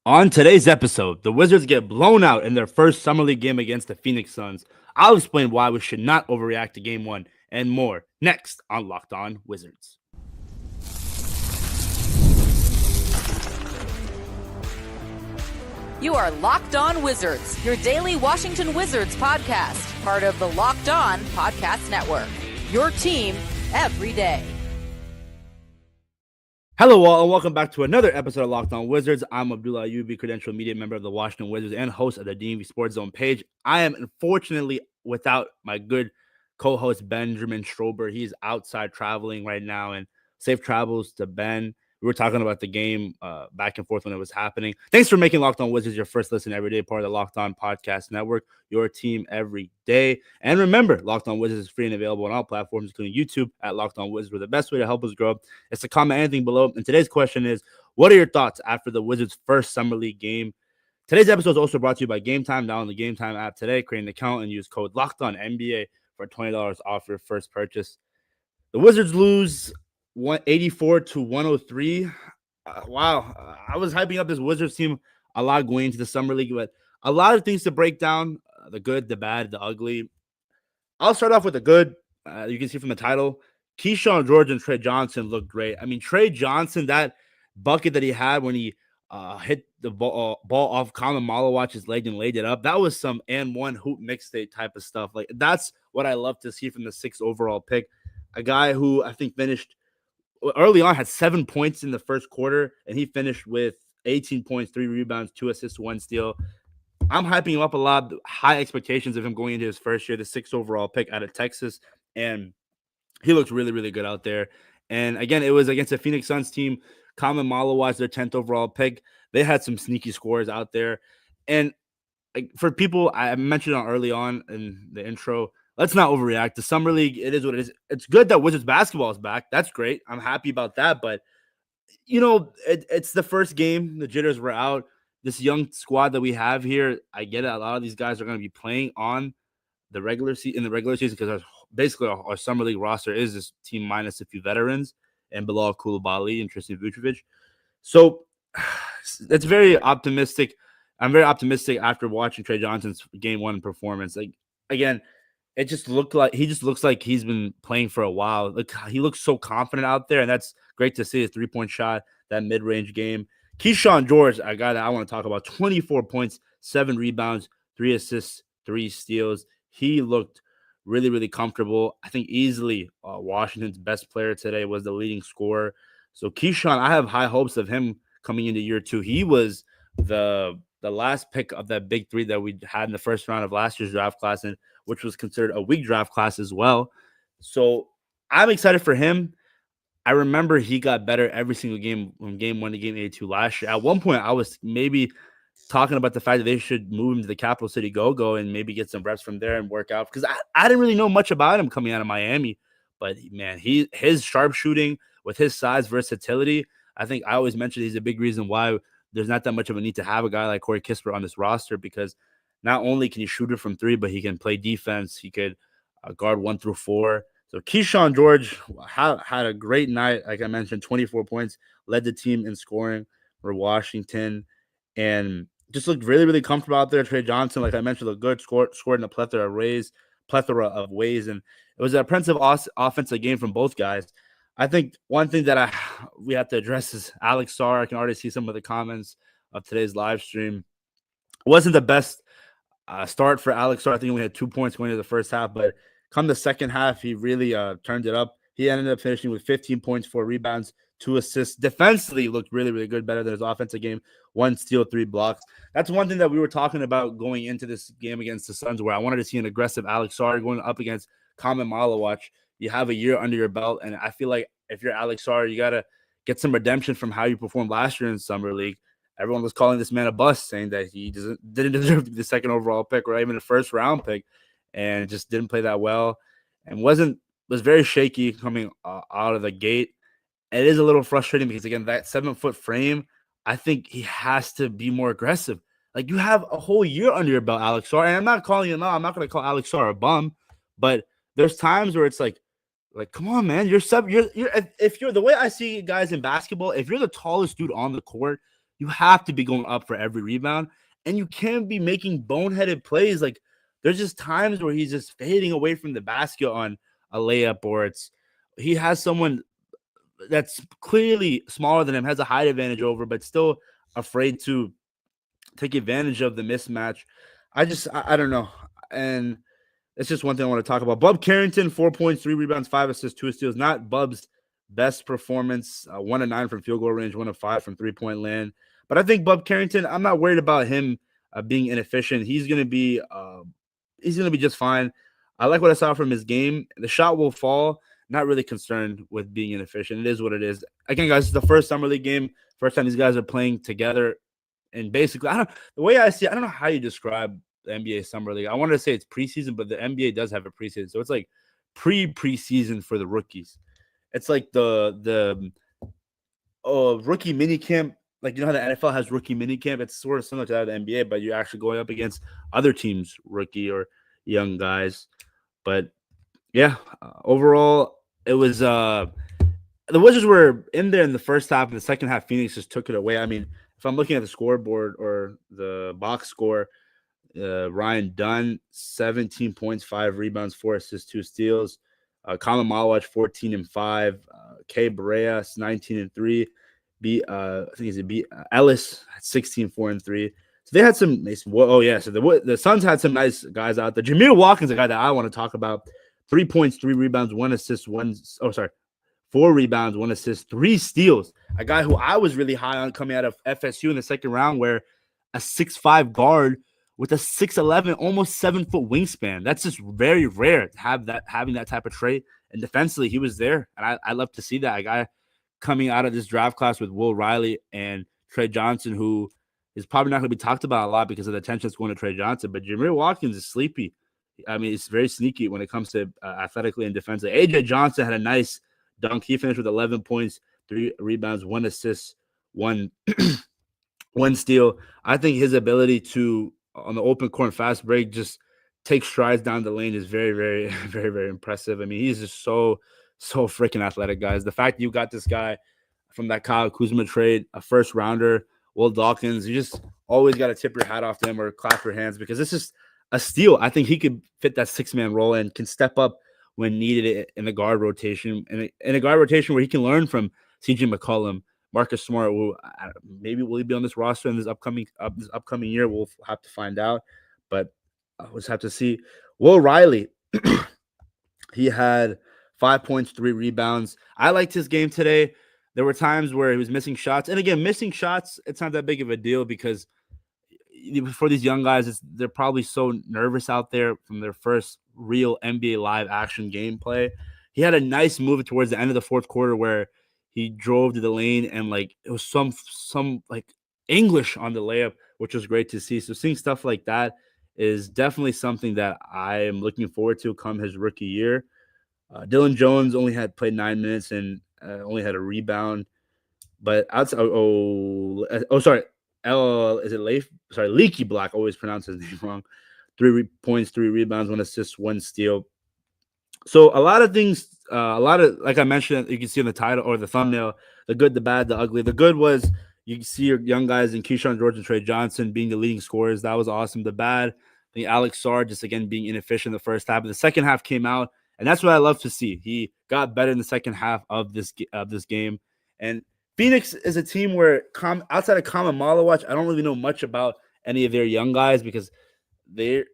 On today's episode, the Wizards get blown out in their first Summer League game against the Phoenix Suns. I'll explain why we should not overreact to Game 1 and more next on Locked On Wizards. You are Locked On Wizards, your daily Washington Wizards podcast, part of the Locked On Podcast Network. Your team every day. Hello all, and welcome back to another episode of Locked On Wizards. I'm Abdullah, credential media member of the Washington Wizards and host of the DMV Sports Zone page. I am unfortunately without my good co-host Benjamin Strober. He's outside traveling right now, and safe travels to Ben. We were talking about the game back and forth when it was happening. Thanks for making Locked On Wizards your first listen every day, part of the Locked On Podcast Network, your team every day. And remember, Locked On Wizards is free and available on all platforms, including YouTube at Locked On Wizards, where the best way to help us grow is to comment anything below. And today's question is, what are your thoughts after the Wizards' first Summer League game? Today's episode is also brought to you by Gametime. Download the Gametime app today, create an account, and use code LOCKEDONNBA for $20 off your first purchase. The Wizards lose 184 to 103. Wow. I was hyping up this Wizards team a lot going into the Summer League, but a lot of things to break down, the good, the bad, the ugly. I'll start off with the good. You can see from the title, Kyshawn, George, and Tre Johnson looked great. I mean, Tre Johnson, that bucket that he had when he hit the ball off Common Malawach's leg and laid it up, that was some and one hoop mixtape type of stuff. Like, that's what I love to see from the 6th overall pick. A guy who I think finished early on, had 7 points in the first quarter, and he finished with 18 points, 3 rebounds, 2 assists, 1 steal. I'm hyping him up a lot. High expectations of him going into his first year, the 6th overall pick out of Texas, and he looked really, really good out there. And again, it was against a Phoenix Suns team. Common Malawach, their 10th overall pick. They had some sneaky scores out there. And for people, I mentioned early on in the intro, let's not overreact. The Summer League, it is what it is. It's good that Wizards basketball is back. That's great. I'm happy about that. But, you know, it's the first game. The jitters were out. This young squad that we have here, I get it. A lot of these guys are going to be playing on the regular season, in the regular season, because basically our Summer League roster is this team minus a few veterans and Bilal Coulibaly and Tristan Vucevic. So it's very optimistic. I'm very optimistic after watching Tre Johnson's game 1 performance. Like, again, it just looked like he just looks like he's been playing for a while. Look, he looks so confident out there, and that's great to see. His 3-point shot, that mid-range game. Kyshawn George, a guy that I want to talk about, 24 points, 7 rebounds, 3 assists, 3 steals. He looked really, really comfortable. I think easily Washington's best player today was the leading scorer. So Kyshawn, I have high hopes of him coming into year 2. He was the last pick of that big 3 that we had in the first round of last year's draft class, and which was considered a weak draft class as well. So I'm excited for him. I remember he got better every single game from game 1 to game 82 last year. At one point, I was maybe talking about the fact that they should move him to the Capital City Go-Go and maybe get some reps from there and work out, because I didn't really know much about him coming out of Miami. But, man, his sharpshooting with his size versatility, I think I always mention he's a big reason why there's not that much of a need to have a guy like Corey Kispert on this roster, because not only can he shoot it from 3, but he can play defense. He could guard 1 through 4. So Kyshawn George had a great night. Like I mentioned, 24 points, led the team in scoring for Washington, and just looked really, really comfortable out there. Tre Johnson, like I mentioned, looked good, scored in a plethora of ways, and it was an impressive offensive game from both guys. I think one thing that we have to address is Alex Sarr. I can already see some of the comments of today's live stream. It wasn't the best start for Alex Sarr. I think he only had 2 points going into the first half, but come the second half, he really turned it up. He ended up finishing with 15 points, 4 rebounds, 2 assists. Defensively, looked really, really good, better than his offensive game. 1 steal, 3 blocks. That's one thing that we were talking about going into this game against the Suns, where I wanted to see an aggressive Alex Sarr going up against Common Malawach. You have a year under your belt, and I feel like if you're Alex Sarr, you got to get some redemption from how you performed last year in Summer League. Everyone was calling this man a bust, saying that he didn't deserve to be the 2nd overall pick or even a first-round pick, and just didn't play that well, and was very shaky coming out of the gate. It is a little frustrating because, again, that 7-foot frame, I think he has to be more aggressive. Like, you have a whole year under your belt, Alex Sarr, and I'm not calling him out. I'm not going to call Alex Sarr a bum, but there's times where it's like, come on, man, you're if you're the way I see guys in basketball, if you're the tallest dude on the court, you have to be going up for every rebound, and you can't be making boneheaded plays. Like there's just times where he's just fading away from the basket on a layup, or he has someone that's clearly smaller than him, has a height advantage over, but still afraid to take advantage of the mismatch. I don't know. And it's just one thing I want to talk about. Bub Carrington, 4 points, 3 rebounds, 5 assists, 2 steals. Not Bub's best performance. 1 of 9 from field goal range, 1 of 5 from 3-point land. But I think Bub Carrington, I'm not worried about him being inefficient. He's gonna be just fine. I like what I saw from his game. The shot will fall. Not really concerned with being inefficient. It is what it is. Again, guys, it's the first summer league game. First time these guys are playing together. And basically, the way I see it, I don't know how you describe the NBA Summer League. I wanted to say it's preseason, but the NBA does have a preseason. So it's like preseason for the rookies. It's like the rookie mini camp. Like, you know how the NFL has rookie mini camp? It's sort of similar to that of the NBA, but you're actually going up against other teams' rookie or young guys. But yeah, overall, it was the Wizards were in there in the first half. In the second half, Phoenix just took it away. I mean, if I'm looking at the scoreboard or the box score, Ryan Dunn, 17 points, 5 rebounds, 4 assists, 2 steals. Colin Malwatch, 14 and 5. Kay Barea, 19 and 3. Ellis, 16, 4 and 3. So they had some nice. Oh yeah, so the Suns had some nice guys out there. Jameer Watkins, a guy that I want to talk about. 3 points, 3 rebounds, 1 assist, 4 rebounds, 1 assist, 3 steals. A guy who I was really high on coming out of FSU in the second round, where a 6'5" guard with a 6'11", almost 7-foot wingspan. That's just very rare to have having that type of trait. And defensively, he was there, and I love to see that. A guy coming out of this draft class with Will Riley and Tre Johnson, who is probably not going to be talked about a lot because of the attention that's going to Tre Johnson. But Jameer Watkins is sleepy. I mean, it's very sneaky when it comes to athletically and defensively. AJ Johnson had a nice dunk. He finished with 11 points, 3 rebounds, 1 assist, 1 steal. I think his ability to, on the open court and fast break, just take strides down the lane is very, very, very, very impressive. I mean, he's just so freaking athletic, guys. The fact that you got this guy from that Kyle Kuzma trade, a first rounder, Will Dawkins, you just always got to tip your hat off to him or clap your hands, because this is a steal. I think he could fit that 6-man role and can step up when needed in the guard rotation, and in a guard rotation where he can learn from CJ McCollum, Marcus Smart. Who maybe will he be on this roster in this upcoming year? We'll have to find out, but we'll just have to see. Will Riley, he had 5 points, 3 rebounds. I liked his game today. There were times where he was missing shots, and again, missing shots, it's not that big of a deal because for these young guys, they're probably so nervous out there from their first real NBA live action gameplay. He had a nice move towards the end of the fourth quarter where he drove to the lane and like it was some like English on the layup, which was great to see. So seeing stuff like that is definitely something that I am looking forward to come his rookie year. Dylan Jones only had played 9 minutes and only had a rebound, but outside, Leaky Black, always pronounce his name wrong. 3 points, 3 rebounds, 1 assist, 1 steal. So a lot of things, like I mentioned, you can see in the title or the thumbnail, the good, the bad, the ugly. The good was you see your young guys in Kyshawn, George, and Tre Johnson being the leading scorers. That was awesome. The bad, I think Alex Sarr just again being inefficient in the first half. But the second half came out, and that's what I love to see. He got better in the second half of this game. And Phoenix is a team where outside of Colin Malwatch, I don't really know much about any of their young guys because their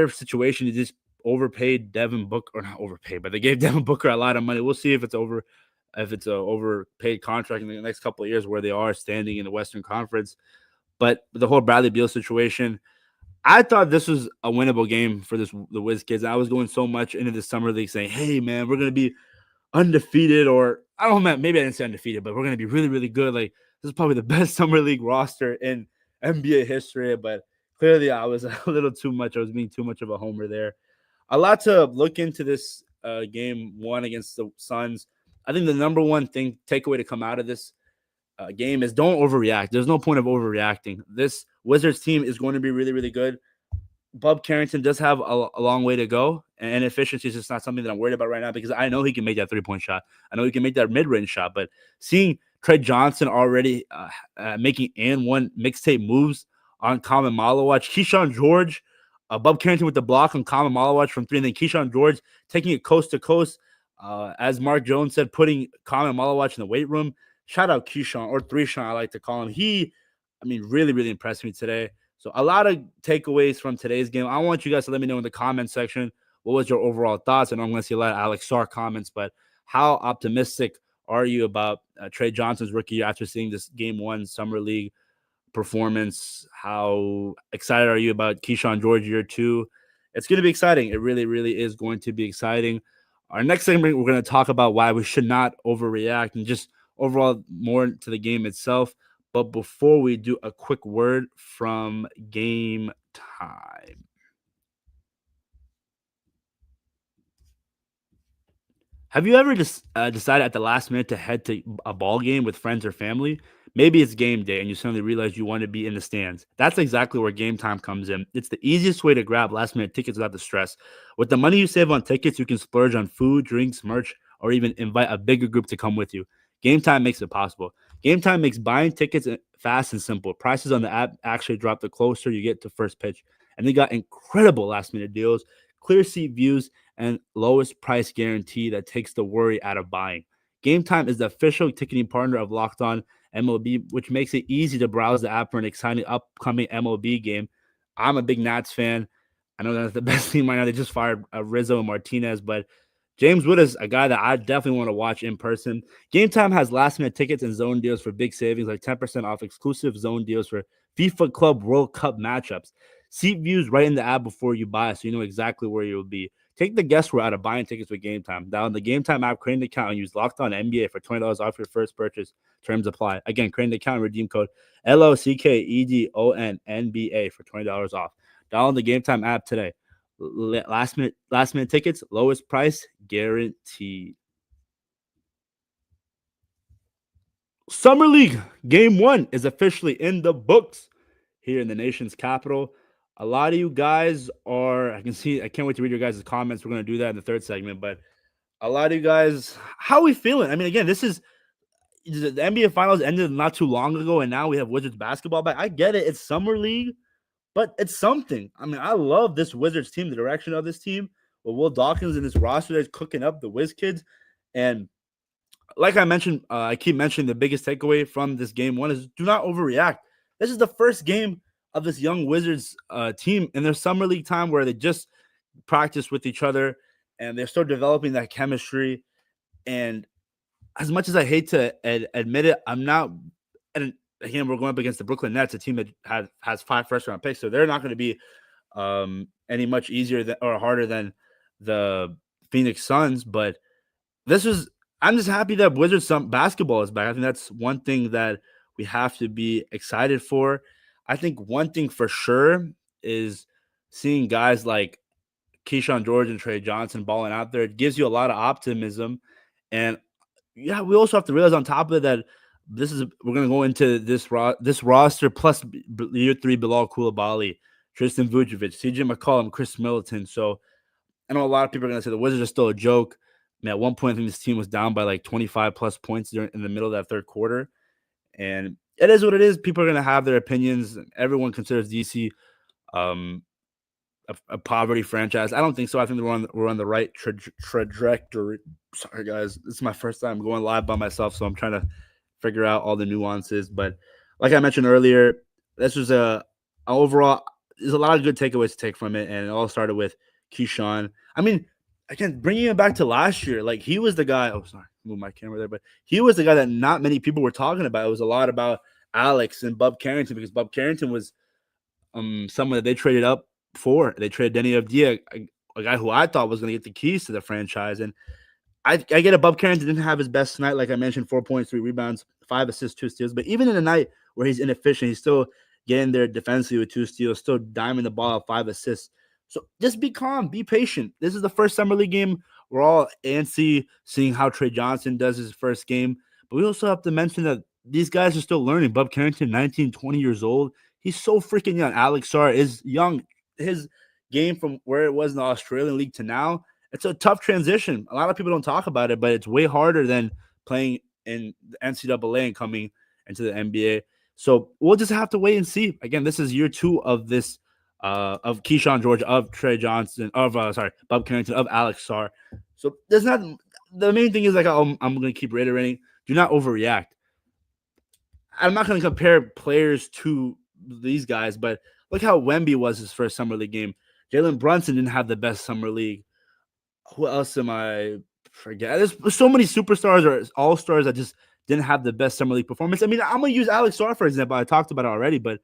situation is just overpaid Devin Booker, or not overpaid, but they gave Devin Booker a lot of money. We'll see if it's an overpaid contract in the next couple of years where they are standing in the Western Conference. But the whole Bradley Beal situation, I thought this was a winnable game for the Wiz kids. I was going so much into the summer league saying, hey man, we're gonna be undefeated, or I don't know, maybe I didn't say undefeated, but we're gonna be really, really good. Like this is probably the best summer league roster in NBA history. But clearly I was a little too much. I was being too much of a homer there. A lot to look into this game one against the Suns. I think the number one takeaway to come out of this game is don't overreact. There's no point of overreacting. This Wizards team is going to be really, really good. Bub Carrington does have a long way to go, and efficiency is just not something that I'm worried about right now because I know he can make that 3-point shot. I know he can make that mid-range shot, but seeing Tre Johnson already making and one mixtape moves on Common Malawatch. Kyshawn George, Bub Carrington with the block on Common Malawatch from 3, and then Kyshawn George taking it coast to coast. As Mark Jones said, putting Common Malawatch in the weight room. Shout out Kyshawn, or 3-Shawn, I like to call him. Really, really impressed me today. So a lot of takeaways from today's game. I want you guys to let me know in the comment section what was your overall thoughts. And I'm going to see a lot of Alex Sarr comments, but how optimistic are you about Tre Johnson's rookie year after seeing this Game 1 Summer League performance? How excited are you about Kyshawn George year 2? It's going to be exciting. It really, really is going to be exciting. Our next segment, we're going to talk about why we should not overreact and just overall more to the game itself. But before we do, a quick word from Gametime. Have you ever just decided at the last minute to head to a ball game with friends or family? Maybe it's game day and you suddenly realize you want to be in the stands. That's exactly where Gametime comes in. It's the easiest way to grab last minute tickets without the stress. With the money you save on tickets, you can splurge on food, drinks, merch, or even invite a bigger group to come with you. Gametime makes it possible. Gametime makes buying tickets fast and simple. Prices on the app actually drop the closer you get to first pitch. And they got incredible last minute deals, clear seat views, and lowest price guarantee that takes the worry out of buying. Gametime is the official ticketing partner of Locked On MLB, which makes it easy to browse the app for an exciting upcoming MLB game. I'm a big Nats fan. I know that's the best team right now. They just fired Rizzo and Martinez, but James Wood is a guy that I definitely want to watch in person. Gametime has last-minute tickets and zone deals for big savings, like 10% off exclusive zone deals for FIFA Club World Cup matchups. Seat views right in the app before you buy, so you know exactly where you'll be. Take the guesswork out of buying tickets with Gametime. Download the Gametime app, create an account, and use Locked On NBA for $20 off your first purchase. Terms apply. Again, create an account and redeem code LOCKEDONNBA for $20 off. Download the Gametime app today. Last minute tickets, lowest price guaranteed. Summer League Game 1 is officially in the books here in the nation's capital. A lot of you guys I can't wait to read your guys' comments. We're going to do that in the third segment, but a lot of you guys, how are we feeling? I mean, again, this is the NBA Finals ended not too long ago, and now we have Wizards basketball back. I get it. It's Summer League, but it's something. I mean, I love this Wizards team, the direction of this team, with Will Dawkins and this roster that's cooking up the Wiz kids. And like I mentioned, I keep mentioning the biggest takeaway from this Game 1 is do not overreact. This is the first game of this young Wizards team in their Summer League time where they just practice with each other and they're still developing that chemistry. And as much as I hate to admit it, I'm not – and again, we're going up against the Brooklyn Nets, a team that has 5 first-round picks, so they're not going to be any much easier or harder than the Phoenix Suns. But I'm just happy that Wizards basketball is back. I think that's one thing that we have to be excited for. I think one thing for sure is seeing guys like Kyshawn George and Tre Johnson balling out there. It gives you a lot of optimism. And yeah, we also have to realize on top of it that we're going to go into this roster plus year 3 Bilal Coulibaly, Tristan Vucevic, CJ McCollum, Chris Middleton. So I know a lot of people are going to say the Wizards are still a joke. I mean, at one point, I think this team was down by like 25 plus points in the middle of that third quarter. And it is what it is. People are going to have their opinions. Everyone considers DC a poverty franchise. I don't think so. I think we're on the right trajectory. Sorry, guys. This is my first time going live by myself, so I'm trying to figure out all the nuances. But like I mentioned earlier, this was overall, there's a lot of good takeaways to take from it, and it all started with Kyshawn. I mean, again, bringing him back to last year, like he was the guy. Oh, sorry, move my camera there, but he was the guy that not many people were talking about. It was a lot about Alex and Bub Carrington because Bub Carrington was someone that they traded up for. They traded Denny Avdia, a guy who I thought was going to get the keys to the franchise. And I get it. Bub Carrington didn't have his best night, like I mentioned, 4 points, 3 rebounds, 5 assists, 2 steals. But even in a night where he's inefficient, he's still getting there defensively with 2 steals, still diming the ball, 5 assists. So just be calm, be patient. This is the first Summer League game. We're all antsy seeing how Tre Johnson does his first game. But we also have to mention that these guys are still learning. Bub Carrington, 19, 20 years old. He's so freaking young. Alex Sarr is young. His game from where it was in the Australian League to now, it's a tough transition. A lot of people don't talk about it, but it's way harder than playing in the NCAA and coming into the NBA. So we'll just have to wait and see. Again, this is year 2 of this of Kyshawn George, of Tre Johnson, of Bob Carrington, of Alex Sarr. So there's not the main thing is like I'm going to keep reiterating: do not overreact. I'm not going to compare players to these guys, but look how Wemby was his first summer league game. Jalen Brunson didn't have the best summer league. Who else am I forget? There's so many superstars or all-stars that just didn't have the best summer league performance. I mean, I'm going to use Alex Sarr, for example. I talked about it already, but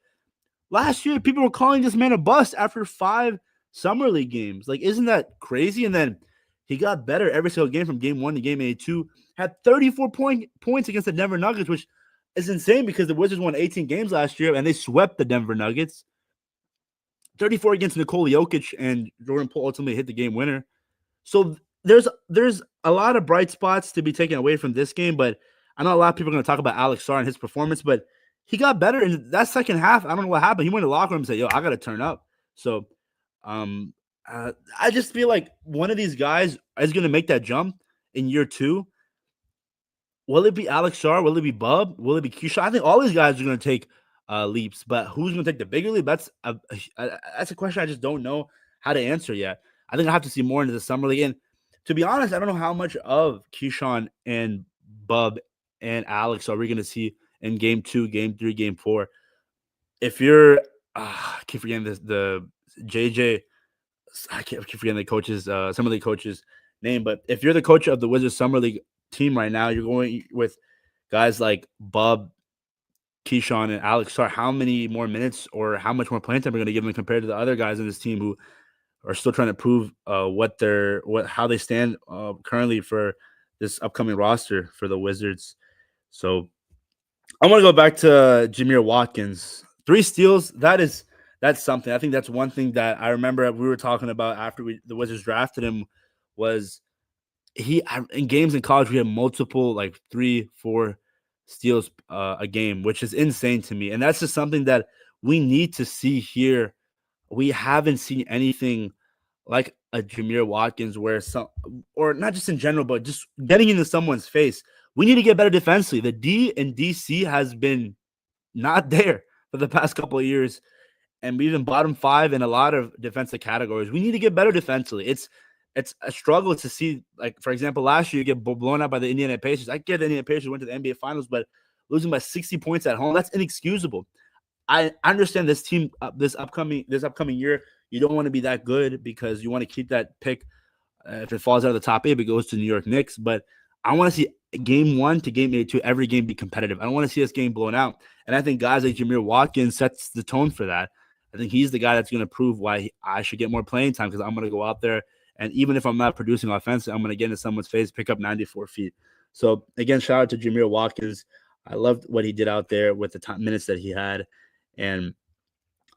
last year people were calling this man a bust after 5 summer league games. Like, isn't that crazy? And then he got better every single game from game 1 to game 82. Had 34 points against the Denver Nuggets, which is insane because the Wizards won 18 games last year and they swept the Denver Nuggets. 34 against Nikola Jokic, and Jordan Poole ultimately hit the game winner. So there's a lot of bright spots to be taken away from this game, but I know a lot of people are going to talk about Alex Sarr and his performance, but he got better in that second half. I don't know what happened. He went to the locker room and said, "Yo, I got to turn up." So I just feel like one of these guys is going to make that jump in year 2. Will it be Alex Sarr? Will it be Bub? Will it be Kyshawn? I think all these guys are going to take leaps, but who's going to take the bigger leap? That's a question I just don't know how to answer yet. I think I have to see more into the summer league. And to be honest, I don't know how much of Kyshawn and Bub and Alex are we going to see in game 2, game 3, game 4. If you're, I keep forgetting the JJ, I keep forgetting the coaches, some of the coaches' name, but if you're the coach of the Wizards Summer League team right now, you're going with guys like Bub, Kyshawn, and Alex Sarr. How many more minutes or how much more playing time are going to give them compared to the other guys in this team who are still trying to prove how they stand currently for this upcoming roster for the Wizards? So I want to go back to Jameer Watkins. 3 steals. That's something. I think that's one thing that I remember we were talking about after the Wizards drafted him was in games in college we had multiple like 3-4 steals a game, which is insane to me. And that's just something that we need to see here. We haven't seen anything like a Jameer Watkins or not just in general, but just getting into someone's face. We need to get better defensively. The D in DC has been not there for the past couple of years, and we've been bottom 5 in a lot of defensive categories. We need to get better defensively. It's a struggle to see, like, for example, last year you get blown out by the Indiana Pacers. I get the Indiana Pacers went to the NBA Finals, but losing by 60 points at home, that's inexcusable. I understand this team, this upcoming year, you don't want to be that good because you want to keep that pick. If it falls out of the top 8, it goes to New York Knicks. But I want to see game 1 to game 82, every game be competitive. I don't want to see this game blown out. And I think guys like Jameer Watkins sets the tone for that. I think he's the guy that's going to prove why I should get more playing time because I'm going to go out there. And even if I'm not producing offensively, I'm going to get into someone's face, pick up 94 feet. So, again, shout out to Jameer Watkins. I loved what he did out there with the minutes that he had. And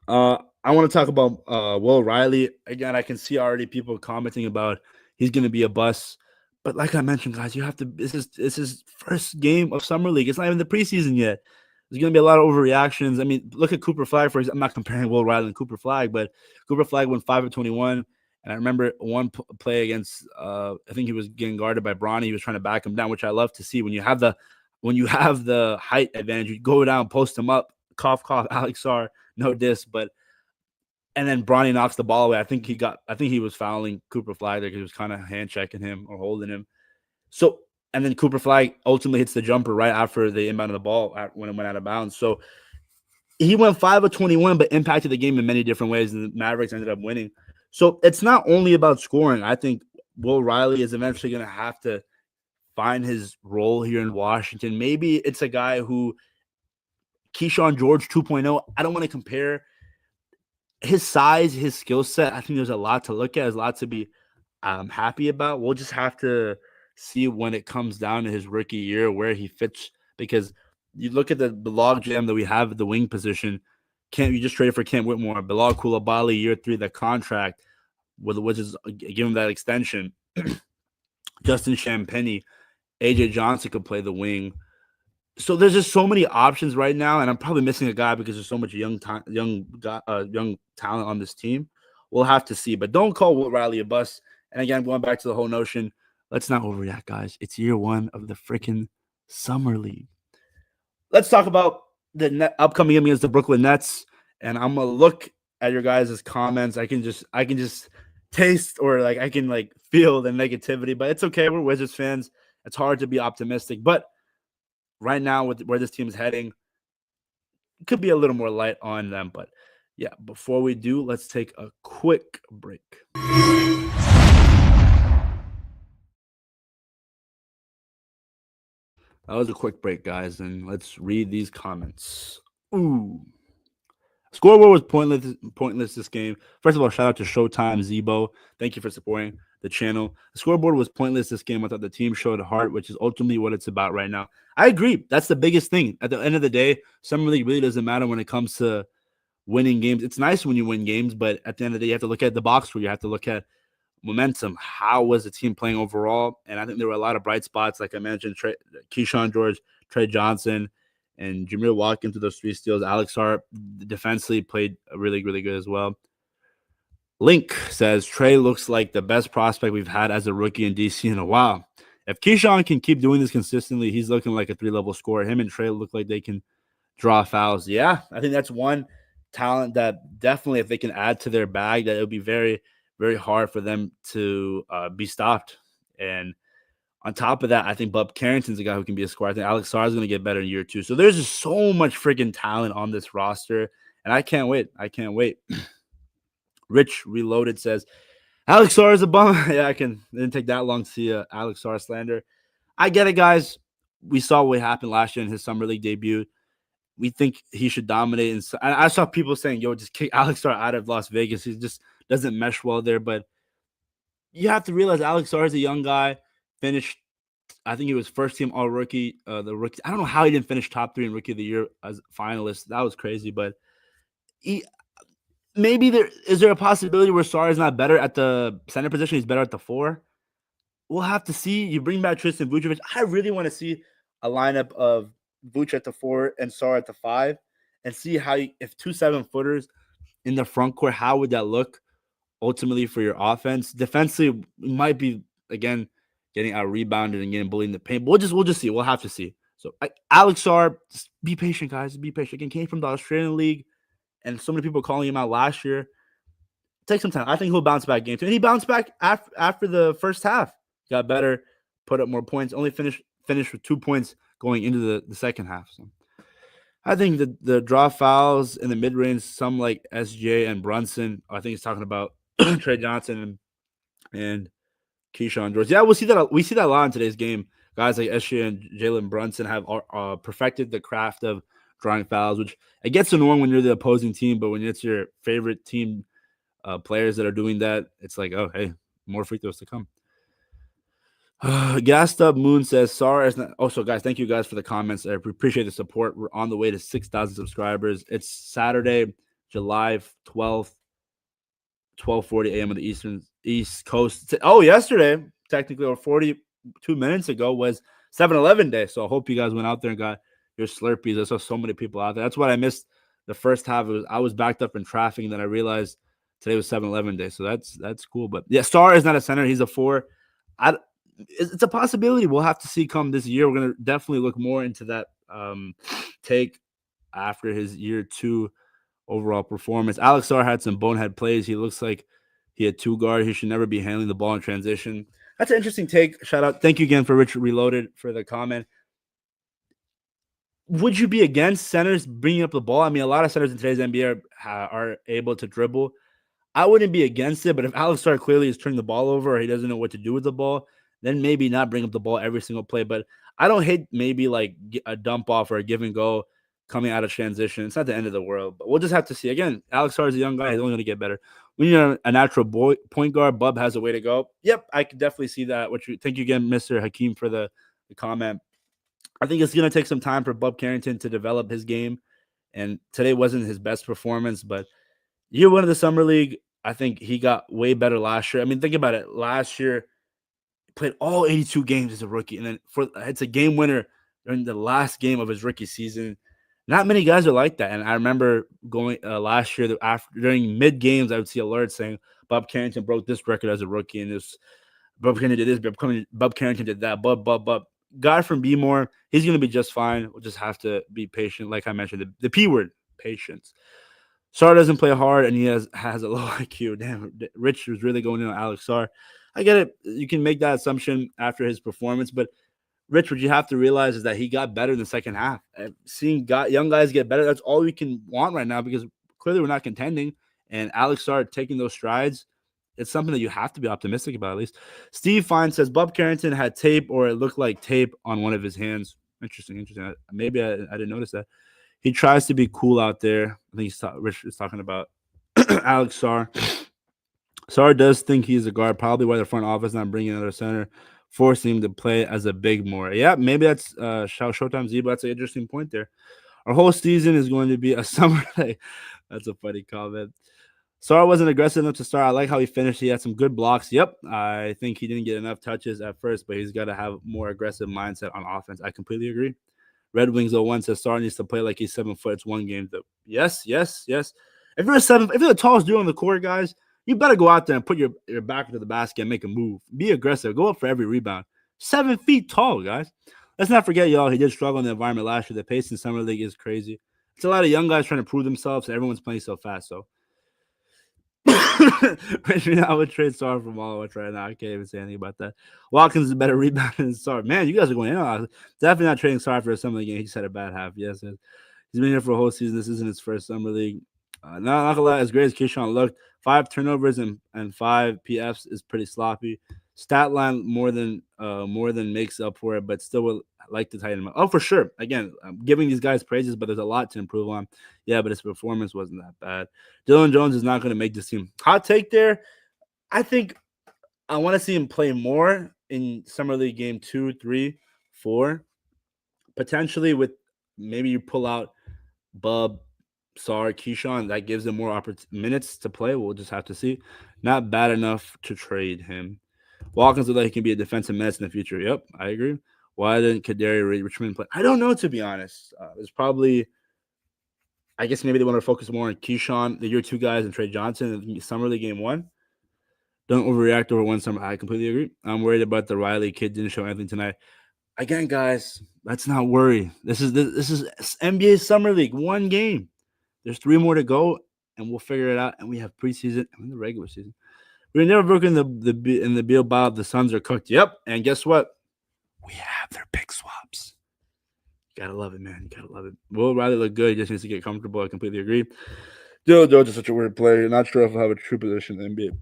I want to talk about Will Riley. Again, I can see already people commenting about he's going to be a bust. But like I mentioned, guys, you have to – this is first game of Summer League. It's not even the preseason yet. There's going to be a lot of overreactions. I mean, look at Cooper Flagg. I'm not comparing Will Riley and Cooper Flagg, but Cooper Flagg went 5 of 21. And I remember one play against I think he was getting guarded by Bronny. He was trying to back him down, which I love to see. When you have the height advantage, you go down, post him up, cough, Alex Sarr, no diss, but and then Bronny knocks the ball away. I think he was fouling Cooper Flagg there because he was kind of hand checking him or holding him. So and then Cooper Flagg ultimately hits the jumper right after the inbound of the ball when it went out of bounds. So he went 5 of 21, but impacted the game in many different ways, and the Mavericks ended up winning. So it's not only about scoring. I think Will Riley is eventually going to have to find his role here in Washington. Maybe it's a guy who Kyshawn George 2.0. I don't want to compare his size, his skill set. I think there's a lot to look at. There's a lot to be happy about. We'll just have to see when it comes down to his rookie year where he fits, because you look at the log jam that we have at the wing position. You just traded for Kent Whitmore, Bilal Coulibaly, year 3, the contract, where the Wizards give him that extension. Justin Champagnie, AJ Johnson could play the wing. So there's just so many options right now, and I'm probably missing a guy because there's so much young talent on this team. We'll have to see, but don't call Will Riley a bust. And again, going back to the whole notion, let's not overreact, guys. It's year 1 of the freaking Summer League. Let's talk about the upcoming game against the Brooklyn Nets, and I'm gonna look at your guys' comments. I can just taste or like I can like feel the negativity, but it's okay. We're Wizards fans. It's hard to be optimistic, but right now with where this team is heading, it could be a little more light on them. But yeah, before we do, let's take a quick break. That was a quick break, guys, and let's read these comments. Ooh. Scoreboard was pointless this game. First of all, shout out to Showtime Zebo. Thank you for supporting the channel. The scoreboard was pointless this game. I thought the team showed heart, which is ultimately what it's about right now. I agree. That's the biggest thing. At the end of the day, Summer League really doesn't matter when it comes to winning games. It's nice when you win games, but at the end of the day, you have to look at the box score. You have to look at momentum. How was the team playing overall? And I think there were a lot of bright spots, like I mentioned, Kyshawn George, Tre Johnson, and Jameer Watkins to those 3 steals. Alex Hart defensively played really, really good as well. Link says, Tre looks like the best prospect we've had as a rookie in DC in a while. If Kyshawn can keep doing this consistently, he's looking like a 3-level scorer. Him and Tre look like they can draw fouls. Yeah, I think that's one talent that definitely, if they can add to their bag, that it would be very, very hard for them to be stopped. And on top of that, I think Bob Carrington's a guy who can be a scorer. I think Alex Sarr is going to get better in year 2. So there's just so much freaking talent on this roster, and I can't wait. I can't wait. Rich Reloaded says, Alex Sarr is a bum. Yeah, it didn't take that long to see Alex Sarr slander. I get it, guys. We saw what happened last year in his Summer League debut. We think he should dominate. And I saw people saying, yo, just kick Alex Sarr out of Las Vegas. He just doesn't mesh well there. But you have to realize Alex Sarr is a young guy. Finished, I think he was first team all rookie. The rookie, I don't know how he didn't finish top 3 in rookie of the year as finalist. That was crazy. But maybe is there a possibility where Sarr is not better at the center position? He's better at the 4. We'll have to see. You bring back Tristan Vucevic. I really want to see a lineup of Vuce at the 4 and Sarr at the 5, and see how if 2 7-footers in the front court, how would that look ultimately for your offense? Defensively, might be again getting out rebounded and getting bullied in the paint. But we'll just see. We'll have to see. So Alex Sarr, just be patient, guys. Be patient. Again, came from the Australian League, and so many people calling him out last year. Take some time. I think he'll bounce back game 2, and he bounced back after the first half. Got better, put up more points. Only finished with 2 points going into the second half. So I think the draw fouls in the mid range, some like SJ and Brunson. I think he's talking about Tre Johnson and Kyshawn George. Yeah, we see that a lot in today's game. Guys like SJ and Jalen Brunson have perfected the craft of drawing fouls, which it gets annoying when you're the opposing team, but when it's your favorite team players that are doing that, it's like, oh, hey, more free throws to come. Gassed Up Moon says, Sarr is not. Also, guys, thank you guys for the comments. I appreciate the support. We're on the way to 6,000 subscribers. It's Saturday, July 12th, 12:40 a.m. on the East Coast. Oh, yesterday, technically, or 42 minutes ago, was 7-Eleven day. So I hope you guys went out there and got your Slurpees. I saw so many people out there. That's what I missed the first half. I was backed up in traffic, and then I realized today was 7-Eleven day. So that's cool. But yeah, Sarr is not a center. He's a 4. It's a possibility. We'll have to see come this year. We're going to definitely look more into that take after his year 2 overall performance. Alex Sarr had some bonehead plays. He looks like he had 2 guard. He should never be handling the ball in transition. That's an interesting take. Shout out. Thank you again for Richard Reloaded for the comment. Would you be against centers bringing up the ball? I mean, a lot of centers in today's NBA are able to dribble. I wouldn't be against it, but if Alex Sarr clearly is turning the ball over or he doesn't know what to do with the ball, then maybe not bring up the ball every single play. But I don't hate maybe like a dump off or a give and go coming out of transition. It's not the end of the world, but we'll just have to see. Again, Alex Sarr is a young guy. He's only going to get better. We need a natural point guard. Bub has a way to go. Yep, I can definitely see that. Thank you again, Mr. Hakeem, for the comment. I think it's going to take some time for Bub Carrington to develop his game. And today wasn't his best performance, but year 1 of the Summer League, I think he got way better last year. I mean, think about it. Last year, played all 82 games as a rookie, and then it's a game winner during the last game of his rookie season. Not many guys are like that, and I remember going last year during mid games, I would see alerts saying Bob Carrington broke this record as a rookie, and this Bob Carrington did this, Bob Carrington did that, Bob. guy from B-more, he's going to be just fine. We'll just have to be patient. Like I mentioned, the P word, patience. Sarr doesn't play hard, and he has a low IQ. Damn, Rich was really going in on Alex Sarr. I get it. You can make that assumption after his performance, but Rich, what you have to realize is that he got better in the second half. And seeing young guys get better, that's all we can want right now because clearly we're not contending. And Alex Sarr taking those strides, it's something that you have to be optimistic about at least. Steve Fine says Bob Carrington had tape or it looked like tape on one of his hands. Interesting. Maybe I didn't notice that. He tries to be cool out there. I think Rich is talking about Alex Sarr. Sarr does think he's a guard, probably why the front office not bringing another center, forcing him to play as a big more. Yeah, maybe that's Showtime Z, but that's an interesting point there. Our whole season is going to be a summer day. That's a funny comment. Sarr wasn't aggressive enough to start. I like how he finished. He had some good blocks. Yep, I think he didn't get enough touches at first, but he's got to have more aggressive mindset on offense. I completely agree. Red Wings 01 says Sarr needs to play like he's 7 foot. It's one game. Though. Yes. If you're the tallest dude on the court, guys, you better go out there and put your back into the basket and make a move. Be aggressive. Go up for every rebound. 7 feet tall, guys. Let's not forget, y'all, he did struggle in the environment last year. The pace in Summer League is crazy. It's a lot of young guys trying to prove themselves, and everyone's playing so fast. So, I would trade Sarr from Wallowitz right now. I can't even say anything about that. Watkins is a better rebounder than Sarr. Man, you guys are going in on it. Definitely not trading Sarr for a Summer League game. He just had a bad half. Yes, he's been here for a whole season. This isn't his first Summer League. Not gonna lie, as great as Kyshawn looked, 5 turnovers and 5 PFs is pretty sloppy. Stat line more than makes up for it, but still would like to tighten him up. Oh, for sure. Again, I'm giving these guys praises, but there's a lot to improve on. Yeah, but his performance wasn't that bad. Dylan Jones is not going to make this team. Hot take there. I think I want to see him play more in Summer League game 2, 3, 4. Potentially with maybe you pull out Bub, Sarr, Kyshawn. That gives him more minutes to play. We'll just have to see. Not bad enough to trade him. Watkins looks like he can be a defensive menace in the future. Yep, I agree. Why didn't Kadari Richmond play? I don't know, to be honest. It's probably, I guess maybe they want to focus more on Kyshawn, the year 2 guys, and Trey Johnson in Summer League game 1. Don't overreact over one summer. I completely agree. I'm worried about the Riley kid. Didn't show anything tonight. Again, guys, let's not worry. This is NBA Summer League, 1 game. There's 3 more to go, and we'll figure it out. And we have preseason and the regular season. We've never broken the Beal Bob. The Suns are cooked. Yep. And guess what? We have their pick swaps. You gotta love it, man. You gotta love it. Will Riley look good. He just needs to get comfortable. I completely agree. Dylan Jones is such a weird player. Not sure if he'll have a true position in the NBA.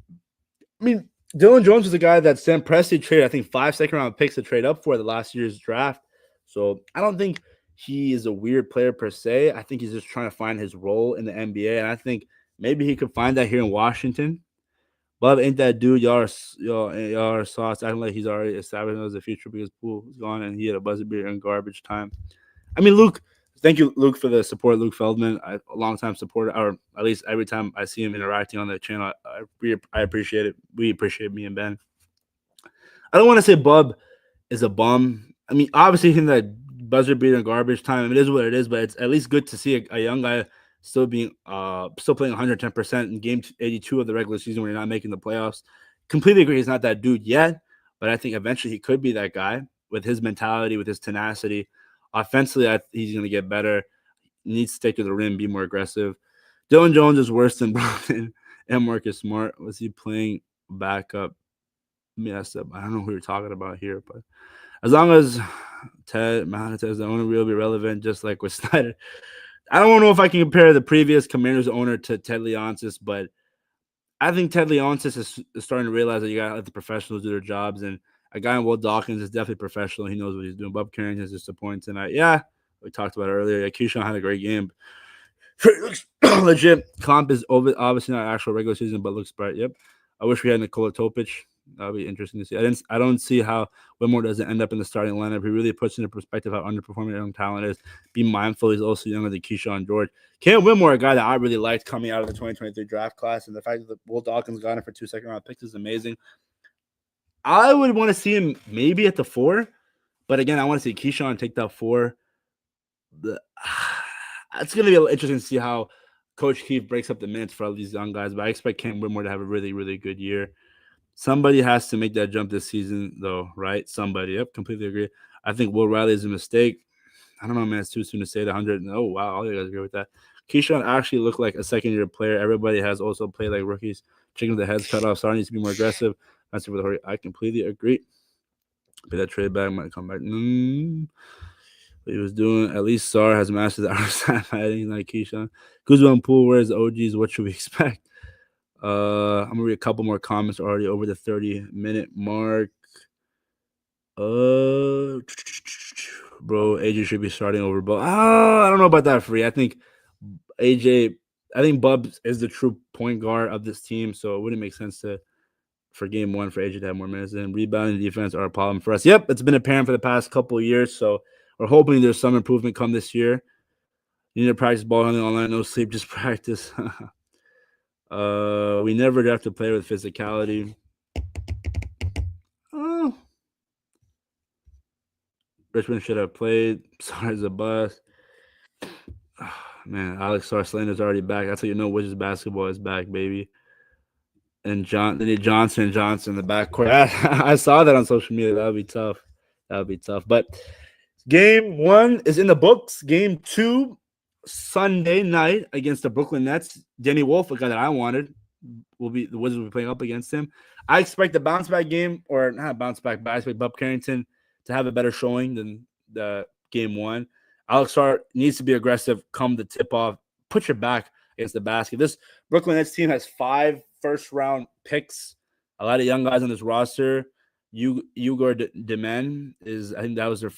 I mean, Dylan Jones was a guy that Sam Presti traded, I think, 5 second-round picks to trade up for the last year's draft. So I don't think he is a weird player per se. I think he's just trying to find his role in the NBA, and I think maybe he could find that here in Washington. Bub ain't that dude. Y'all are sauce acting like he's already established as a future because Poole is gone and he had a buzzer beater in garbage time. I mean, Luke, thank you, Luke, for the support. Luke Feldman, a long-time supporter, or at least every time I see him interacting on the channel, I appreciate it. We appreciate me and Ben. I don't want to say Bub is a bum. I mean, obviously, in that buzzer beater in garbage time, it is what it is, but it's at least good to see a young guy still playing 110% in game 82 of the regular season when you're not making the playoffs. Completely agree he's not that dude yet, but I think eventually he could be that guy with his mentality, with his tenacity. Offensively, he's going to get better. He needs to stick to the rim, be more aggressive. Dylan Jones is worse than Brogdon and Marcus Smart. Was he playing backup? Messed up. I don't know who you're talking about here, but as long as Ted Montez, the owner, will be relevant, just like with Snyder. I don't know if I can compare the previous Commanders owner to Ted Leonsis, but I think Ted Leonsis is starting to realize that you got to let the professionals do their jobs. And a guy in Will Dawkins is definitely professional. He knows what he's doing. Bob Carrington is disappointed tonight. Yeah, we talked about it earlier. Yeah, Kyshawn had a great game. Legit. Comp is obviously not actual regular season, but looks bright. Yep. I wish we had Nikola Topic. That would be interesting to see. I don't see how Whitmore doesn't end up in the starting lineup. He really puts into perspective how underperforming young talent is. Be mindful he's also younger than Kyshawn George. Cam Whitmore, a guy that I really liked coming out of the 2023 draft class, and the fact that Will Dawkins got him for 2 second-round picks is amazing. I would want to see him maybe at the 4, but again, I want to see Kyshawn take that 4. It's going to be interesting to see how Coach Keefe breaks up the minutes for all these young guys, but I expect Cam Whitmore to have a really, really good year. Somebody has to make that jump this season, though, right? Somebody. Yep, completely agree. I think Will Riley is a mistake. I don't know, man. It's too soon to say the 100. Oh, wow. All you guys agree with that. Kyshawn actually looked like a second-year player. Everybody has also played like rookies. Chicken with the heads cut off. Sorry, needs to be more aggressive. That's for the hurry. I completely agree. Pay that trade back. Might come back. What he was doing. At least Sar has mastered the outside fighting like Kyshawn. Kuzma and Poole, where's the OGs? What should we expect? I'm gonna read a couple more comments already over the 30-minute mark. Bro, AJ should be starting over Bub. I don't know about that, Free. I think Bubs is the true point guard of this team, so it wouldn't make sense for game one for AJ to have more minutes. And rebounding defense are a problem for us. Yep, it's been apparent for the past couple of years, so we're hoping there's some improvement come this year. You need to practice ball handling online, no sleep, just practice. We never have to play with physicality. Oh. Richmond should have played. Sar's a bust. Man, Alex Sar-Slater's already back. That's how you know Wizards basketball is back, baby. And they need Johnson in the backcourt. I saw that on social media. That would be tough. But game one is in the books. Game two, Sunday night against the Brooklyn Nets. Danny Wolf, a guy that I wanted, the Wizards will be playing up against him. I expect a bounce back game, or not a bounce back, but I expect Bob Carrington to have a better showing than the game one. Alex Sar needs to be aggressive, come the tip off, put your back against the basket. This Brooklyn Nets team has 5 first-round picks. A lot of young guys on this roster. Igor Demen I think that was their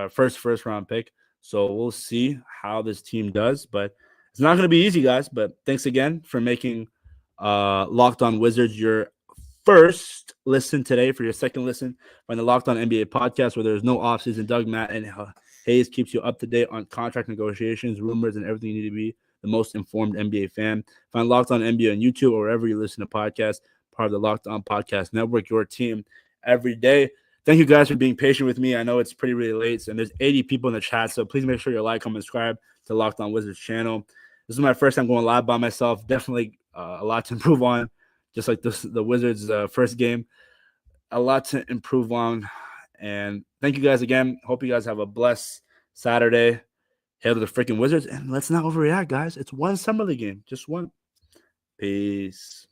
first-round pick. So we'll see how this team does. But it's not going to be easy, guys. But thanks again for making Locked On Wizards your first listen today. For your second listen on the Locked On NBA podcast, where there's no offseason. Doug, Matt, and Hayes keeps you up to date on contract negotiations, rumors, and everything you need to be the most informed NBA fan. Find Locked On NBA on YouTube or wherever you listen to podcasts, part of the Locked On Podcast Network, your team every day. Thank you guys for being patient with me. I know it's really late, and there's 80 people in the chat, so please make sure you like, comment, subscribe to Locked On Wizards channel. This is my first time going live by myself. Definitely a lot to improve on, just like the Wizards' first game. A lot to improve on. And thank you guys again. Hope you guys have a blessed Saturday. Hail to the freaking Wizards. And let's not overreact, guys. It's one summer league game. Just one. Peace.